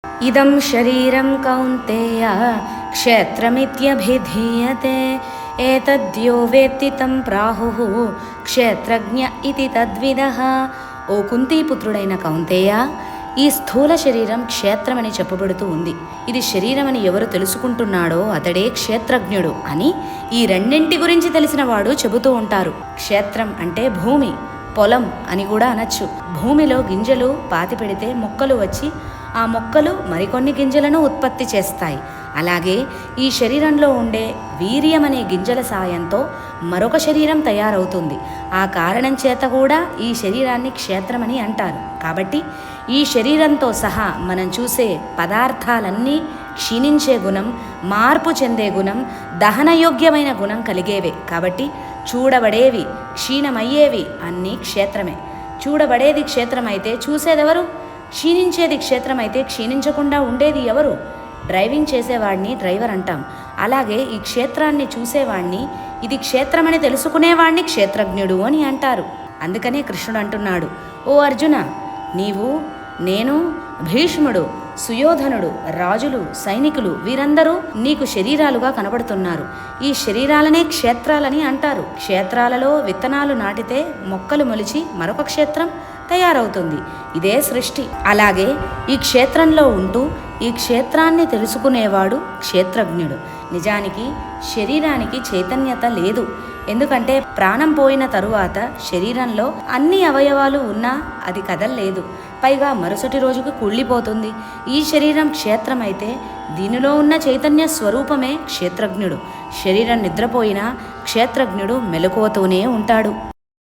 ఇదం శరీరం కౌంతేయ క్షేత్రమిత్యభిధీయతే ఏతద్యో వేత్తి తం ప్రాహుః క్షేత్రజ్ఞ ఇతి తద్విదః. ఓ కుంతీపుత్రుడైన కౌంతేయ, ఈ స్థూల శరీరం క్షేత్రమని చెప్పబడుతూ ఉంది. ఇది శరీరమని ఎవరు తెలుసుకుంటున్నాడో అతడే క్షేత్రజ్ఞుడు అని ఈ రెండింటి గురించి తెలిసిన వాడు చెబుతూ ఉంటారు. క్షేత్రం అంటే భూమి, పొలం అని కూడా అనొచ్చు. భూమిలో గింజలు పాతి పెడితే మొక్కలు వచ్చి ఆ మొక్కలు మరికొన్ని గింజలను ఉత్పత్తి చేస్తాయి. అలాగే ఈ శరీరంలో ఉండే వీర్యం అనే గింజల సాయంతో మరొక శరీరం తయారవుతుంది. ఆ కారణం చేత కూడా ఈ శరీరాన్ని క్షేత్రమని అంటారు. కాబట్టి ఈ శరీరంతో సహా మనం చూసే పదార్థాలన్నీ క్షీణించే గుణం, మార్పు చెందే గుణం, దహనయోగ్యమైన గుణం కలిగేవే. కాబట్టి చూడబడేవి, క్షీణమయ్యేవి అన్నీ క్షేత్రమే. చూడబడేది క్షేత్రమైతే చూసేదెవరు? క్షీణించేది క్షేత్రమైతే క్షీణించకుండా ఉండేది ఎవరు? డ్రైవింగ్ చేసేవాడిని డ్రైవర్ అంటాం. అలాగే ఈ క్షేత్రాన్ని చూసేవాణ్ణి, ఇది క్షేత్రమని తెలుసుకునేవాణ్ణి క్షేత్రజ్ఞుడు అని అంటారు. అందుకనే కృష్ణుడు అంటున్నాడు, ఓ అర్జున, నీవు, నేను, భీష్ముడు, సుయోధనుడు, రాజులు, సైనికులు వీరందరూ నీకు శరీరాలుగా కనబడుతున్నారు. ఈ శరీరాలనే క్షేత్రాలని అంటారు. క్షేత్రాలలో విత్తనాలు నాటితే మొక్కలు మొలిచి మరొక క్షేత్రం తయారవుతుంది. ఇదే సృష్టి. అలాగే ఈ క్షేత్రంలో ఉంటూ ఈ క్షేత్రాన్ని తెలుసుకునేవాడు క్షేత్రజ్ఞుడు. నిజానికి శరీరానికి చైతన్యత లేదు. ఎందుకంటే ప్రాణం పోయిన తరువాత శరీరంలో అన్ని అవయవాలు ఉన్నా అది కదల్లేదు. పైగా మరుసటి రోజుకు కుళ్ళిపోతుంది. ఈ శరీరం క్షేత్రమైతే దీనిలో ఉన్న చైతన్య స్వరూపమే క్షేత్రజ్ఞుడు. శరీరం నిద్రపోయినా క్షేత్రజ్ఞుడు మెలకువతోనే ఉంటాడు.